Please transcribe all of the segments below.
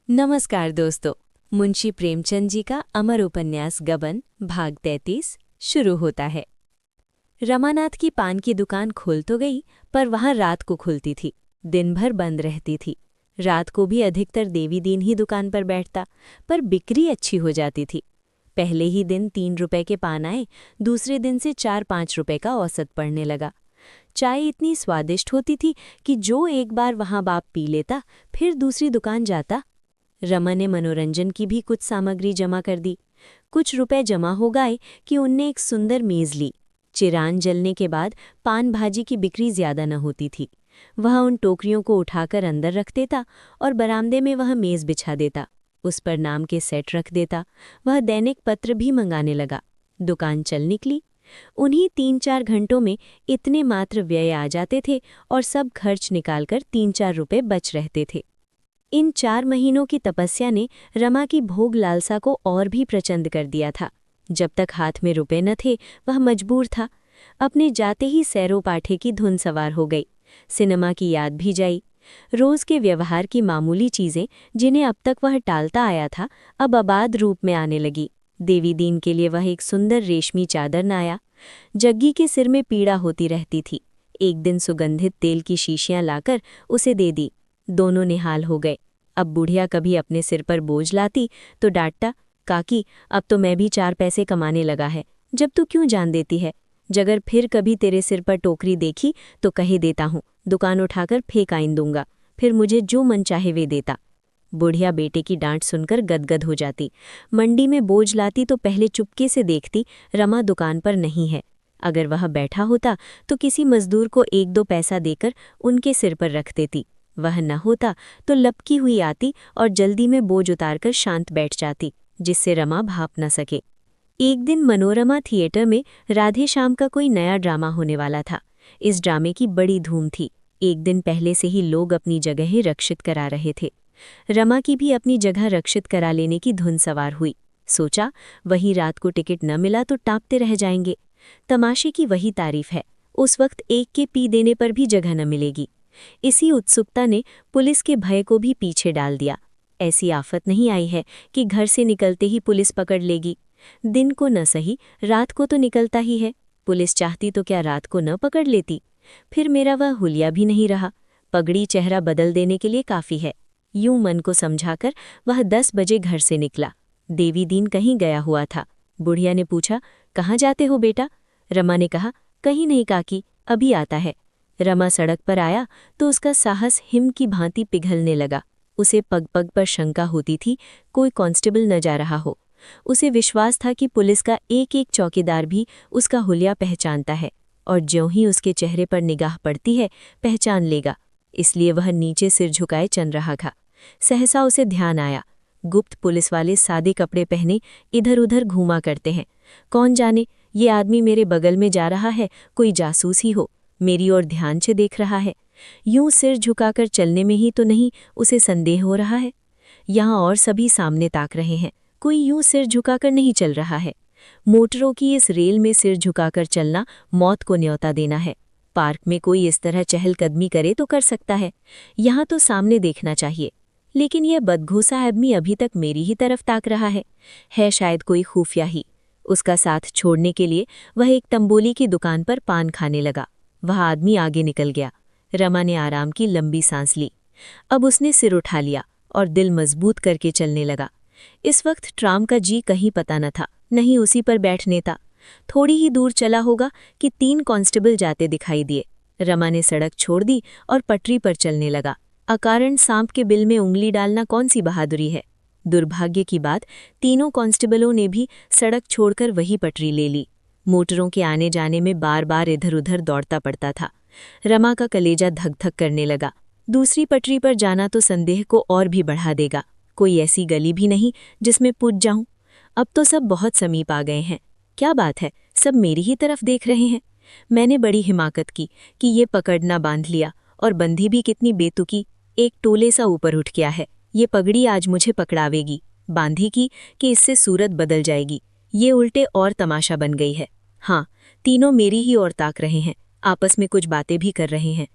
नमस्कार दोस्तों। मुंशी प्रेमचंद जी का अमर उपन्यास गबन भाग 33 शुरू होता है। रमानाथ की पान की दुकान खोल तो गई, पर वहां रात को खुलती थी, दिन भर बंद रहती थी। रात को भी अधिकतर देवी दीन ही दुकान पर बैठता, पर बिक्री अच्छी हो जाती थी। पहले ही दिन 3 रुपए के पान आए, दूसरे दिन से 4-5 रुपए का औसत पड़ने लगा। चाय इतनी स्वादिष्ट होती थी कि जो एक बार वहां बाप पी लेता, फिर दूसरी दुकान जाता। रमा ने मनोरंजन की भी कुछ सामग्री जमा कर दी। कुछ रुपए जमा हो गए कि उनने एक सुंदर मेज ली। चिरान जलने के बाद पान भाजी की बिक्री ज्यादा न होती थी। वह उन टोकरियों को उठाकर अंदर रख देता और बरामदे में वह मेज बिछा देता। उस पर नाम के सेट रख देता। वह दैनिक पत्र भी मंगाने लगा। दुकान चल निकली। उन्हीं 3-4 घंटों में इतने मात्र व्यय आ जाते थे और सब खर्च निकालकर 3-4 रुपए बच रहते थे। इन 4 महीनों की तपस्या ने रमा की भोग लालसा को और भी प्रचंड कर दिया था। जब तक हाथ में रुपए न थे, वह मजबूर था। अपने जाते ही सैरो पाठे की धुन सवार हो गई। सिनेमा की याद भी जाई। रोज के व्यवहार की मामूली चीजें, जिन्हें अब तक वह टालता आया था, अब आबाद रूप में आने लगी। देवी दीन के लिए वह एक सुंदर रेशमी चादर नाया। जग्गी के सिर में पीड़ा होती रहती थी। एक दिन सुगंधित तेल की शीशियां लाकर उसे दे दी। दोनों निहाल हो गए। अब बुढ़िया कभी अपने सिर पर बोझ लाती तो डांटता, काकी अब तो मैं भी 4 पैसे कमाने लगा है, जब तू क्यों जान देती है। जगर फिर कभी तेरे सिर पर टोकरी देखी तो कहे देता हूँ, दुकान उठाकर फेंक आइन दूंगा, फिर मुझे जो मन चाहे वे देता। बुढ़िया बेटे की डांट सुनकर गदगद हो जाती। मंडी में बोझ लाती तो पहले चुपके से देखती रमा दुकान पर नहीं है। अगर वह बैठा होता तो किसी मजदूर को 1-2 पैसा देकर उनके सिर पर रख देती। वह न होता तो लपकी हुई आती और जल्दी में बोझ उतारकर शांत बैठ जाती, जिससे रमा भाप न सके। एक दिन मनोरमा थिएटर में राधे श्याम का कोई नया ड्रामा होने वाला था। इस ड्रामे की बड़ी धूम थी। एक दिन पहले से ही लोग अपनी जगहें रक्षित करा रहे थे। रमा की भी अपनी जगह रक्षित करा लेने की धुन सवार हुई। सोचा, वही रात को टिकट न मिला तो टाँपते रह जाएंगे। तमाशे की वही तारीफ है, उस वक्त एक के पी देने पर भी जगह न मिलेगी। इसी उत्सुकता ने पुलिस के भय को भी पीछे डाल दिया। ऐसी आफत नहीं आई है कि घर से निकलते ही पुलिस पकड़ लेगी। दिन को न सही, रात को तो निकलता ही है। पुलिस चाहती तो क्या रात को न पकड़ लेती। फिर मेरा वह हुलिया भी नहीं रहा। पगड़ी चेहरा बदल देने के लिए काफ़ी है। यूं मन को समझाकर वह 10 बजे घर से निकला। देवी दीन कहीं गया हुआ था। बुढ़िया ने पूछा, कहाँ जाते हो बेटा? रमा ने कहा, कहीं नहीं काकी, अभी आता है। रमा सड़क पर आया तो उसका साहस हिम की भांति पिघलने लगा। उसे पग पग पर शंका होती थी कोई कांस्टेबल न जा रहा हो। उसे विश्वास था कि पुलिस का एक एक चौकीदार भी उसका हुलिया पहचानता है, और ज्यों ही उसके चेहरे पर निगाह पड़ती है पहचान लेगा। इसलिए वह नीचे सिर झुकाए चल रहा था। सहसा उसे ध्यान आया, गुप्त पुलिस वाले सादे कपड़े पहने इधर उधर घूमा करते हैं। कौन जाने ये आदमी मेरे बगल में जा रहा है, कोई जासूस ही हो, मेरी ओर ध्यान से देख रहा है। यूं सिर झुकाकर चलने में ही तो नहीं उसे संदेह हो रहा है। यहाँ और सभी सामने ताक रहे हैं, कोई यूं सिर झुकाकर नहीं चल रहा है। मोटरों की इस रेल में सिर झुकाकर चलना मौत को न्योता देना है। पार्क में कोई इस तरह चहलकदमी करे तो कर सकता है, यहाँ तो सामने देखना चाहिए। लेकिन यह बदघूसा आदमी अभी तक मेरी ही तरफ ताक रहा है शायद कोई खुफिया ही। उसका साथ छोड़ने के लिए वह एक तंबोली की दुकान पर पान खाने लगा। वह आदमी आगे निकल गया। रमा ने आराम की लंबी सांस ली। अब उसने सिर उठा लिया और दिल मजबूत करके चलने लगा। इस वक्त ट्राम का जी कहीं पता न था, नहीं उसी पर बैठने था। थोड़ी ही दूर चला होगा कि 3 कांस्टेबल जाते दिखाई दिए। रमा ने सड़क छोड़ दी और पटरी पर चलने लगा। अकारण सांप के बिल में उंगली डालना कौन सी बहादुरी है। दुर्भाग्य की बात, तीनों कांस्टेबलों ने भी सड़क छोड़कर वही पटरी ले ली। मोटरों के आने जाने में बार बार इधर उधर दौड़ता पड़ता था। रमा का कलेजा धक धक करने लगा। दूसरी पटरी पर जाना तो संदेह को और भी बढ़ा देगा। कोई ऐसी गली भी नहीं जिसमें पूज जाऊं। अब तो सब बहुत समीप आ गए हैं। क्या बात है, सब मेरी ही तरफ देख रहे हैं। मैंने बड़ी हिमाकत की कि ये पकड़ना बांध लिया, और बंधी भी कितनी बेतुकी, एक टोले सा ऊपर उठ गया है। ये पगड़ी आज मुझे पकड़ावेगी। बांधी की कि इससे सूरत बदल जाएगी। ये उल्टे और तमाशा बन गई है। हाँ, तीनों मेरी ही ओर ताक रहे हैं, आपस में कुछ बातें भी कर रहे हैं।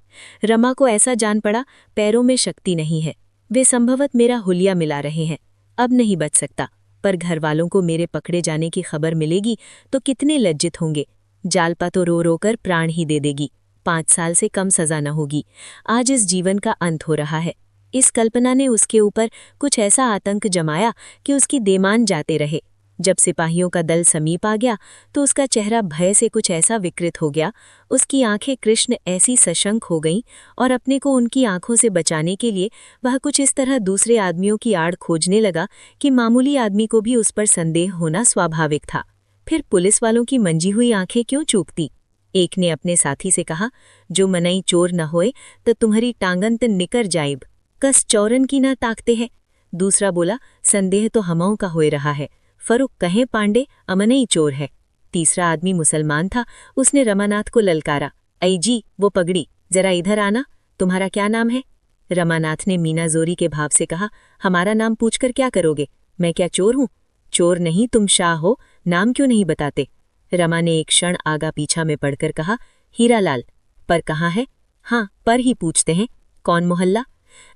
रमा को ऐसा जान पड़ा पैरों में शक्ति नहीं है। वे संभवत मेरा हुलिया मिला रहे हैं। अब नहीं बच सकता, पर घर वालों को मेरे पकड़े जाने की खबर मिलेगी तो कितने लज्जित होंगे। जालपा तो रो रो कर प्राण ही दे देगी। 5 साल से कम सजा न होगी। आज इस जीवन का अंत हो रहा है। इस कल्पना ने उसके ऊपर कुछ ऐसा आतंक जमाया कि उसकी देमान जाते रहे। जब सिपाहियों का दल समीप आ गया तो उसका चेहरा भय से कुछ ऐसा विकृत हो गया, उसकी आंखें कृष्ण ऐसी सशंक हो गईं और अपने को उनकी आंखों से बचाने के लिए वह कुछ इस तरह दूसरे आदमियों की आड़ खोजने लगा कि मामूली आदमी को भी उस पर संदेह होना स्वाभाविक था। फिर पुलिस वालों की मंजी हुई आंखें क्यों चूकती? एक ने अपने साथी से कहा, जो मनई चोर न होए तो तुम्हारी टांगन त निकर जाइब, कस चौरन की ना ताकते है। दूसरा बोला, संदेह तो हमों का होए रहा है, फरुख कहें पांडे अमनई चोर है। तीसरा आदमी मुसलमान था, उसने रमानाथ को ललकारा, ऐ जी वो पगड़ी, जरा इधर आना, तुम्हारा क्या नाम है? रमानाथ ने मीनाजोरी के भाव से कहा, हमारा नाम पूछकर क्या करोगे? मैं क्या चोर हूँ? चोर नहीं, तुम शाह हो, नाम क्यों नहीं बताते? रमा ने एक क्षण आगा पीछा में पढ़कर कहा, हीरालाल। पर कहाँ है? हाँ, पर ही पूछते हैं, कौन मोहल्ला?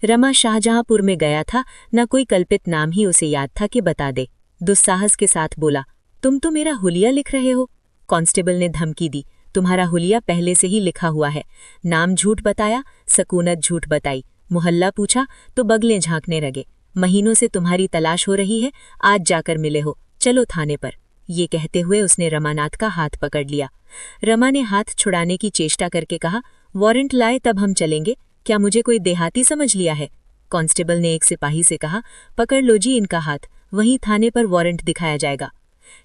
रमा शाहजहांपुर में गया था, न कोई कल्पित नाम ही उसे याद था कि बता दे। दुस्साहस के साथ बोला, तुम तो मेरा हुलिया लिख रहे हो। कांस्टेबल ने धमकी दी, तुम्हारा हुलिया पहले से ही लिखा हुआ है। नाम झूठ बताया, सकूनत झूठ बताई, मोहल्ला पूछा तो बगलें झांकने लगे। महीनों से तुम्हारी तलाश हो रही है, आज जाकर मिले हो, चलो थाने पर। ये कहते हुए उसने रमानाथ का हाथ पकड़ लिया। रमा ने हाथ छुड़ाने की चेष्टा करके कहा, वारंट लाए तब हम चलेंगे, क्या मुझे कोई देहाती समझ लिया है? कांस्टेबल ने एक सिपाही से कहा, पकड़ लो जी इनका हाथ, वहीं थाने पर वारंट दिखाया जाएगा।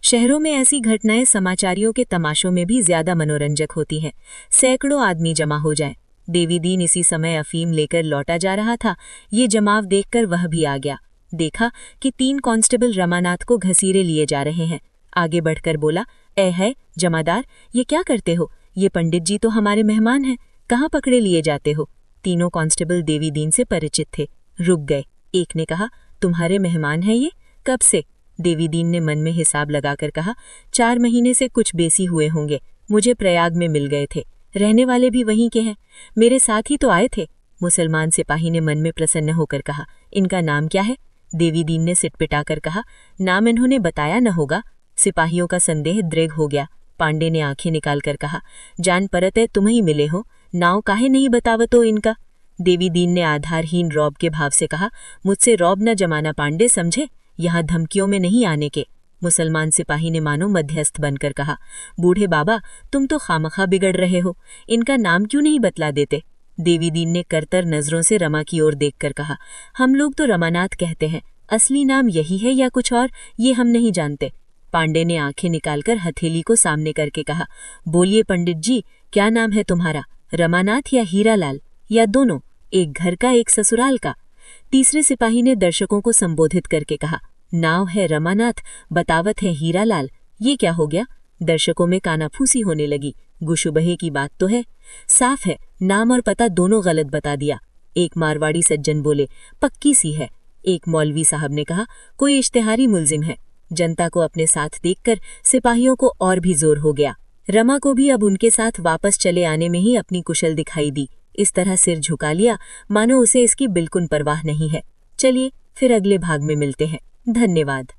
शहरों में ऐसी घटनाएं समाचारियों के तमाशों में भी ज्यादा मनोरंजक होती हैं। सैकड़ों आदमी जमा हो जाए। देवीदीन इसी समय अफीम लेकर लौटा जा रहा था। ये जमाव देखकर वह भी आ गया। देखा कि 3 कांस्टेबल रमानाथ को घसीरे लिए जा रहे हैं। आगे बढ़कर बोला, ऐ है जमादार, ये क्या करते हो? ये पंडित जी तो हमारे मेहमान हैं, कहाँ पकड़े लिए जाते हो? तीनों कांस्टेबल देवीदीन से परिचित थे, रुक गए। एक ने कहा, तुम्हारे मेहमान हैं ये? कब से? देवीदीन ने मन में हिसाब लगाकर कहा, 4 महीने से कुछ बेसी हुए होंगे, मुझे प्रयाग में मिल गए थे, रहने वाले भी वहीं के हैं, मेरे साथ ही तो आए थे। मुसलमान सिपाही ने मन में प्रसन्न होकर कहा, इनका नाम क्या है? देवीदीन ने सिटपिटाकर कहा, नाम इन्होंने बताया न होगा। सिपाहियों का संदेह दृढ़ हो गया। पांडे ने आंखें निकालकर कहा, जान परत है तुम ही मिले हो, नाव काहे नहीं बतावतो इनका? देवीदीन ने आधारहीन रौब के भाव से कहा, मुझसे रौब न जमाना पांडे, समझे? यहाँ धमकियों में नहीं आने के। मुसलमान सिपाही ने मानो मध्यस्थ बनकर कहा, बूढ़े बाबा तुम तो खामखा बिगड़ रहे हो, इनका नाम क्यों नहीं बतला देते? देवीदीन ने करतर नजरों से रमा की ओर देखकर कहा, हम लोग तो रमानाथ कहते हैं, असली नाम यही है या कुछ और, ये हम नहीं जानते। पांडे ने आंखें निकालकर हथेली को सामने करके कहा, बोलिए पंडित जी, क्या नाम है तुम्हारा? रमानाथ या हीरालाल, या दोनों, एक घर का एक ससुराल का? तीसरे सिपाही ने दर्शकों को संबोधित करके कहा, नाव है रमानाथ, बतावत है हीरालाल, ये क्या हो गया? दर्शकों में कानाफूसी होने लगी। गुशुबहे की बात तो है, साफ है नाम और पता दोनों गलत बता दिया। एक मारवाड़ी सज्जन बोले, पक्की सी है। एक मौलवी साहब ने कहा, कोई इश्तेहारी मुलजिम है। जनता को अपने साथ देखकर सिपाहियों को और भी जोर हो गया। रमा को भी अब उनके साथ वापस चले आने में ही अपनी कुशल दिखाई दी। इस तरह सिर झुका लिया मानो उसे इसकी बिल्कुल परवाह नहीं है। चलिए फिर अगले भाग में मिलते हैं। धन्यवाद।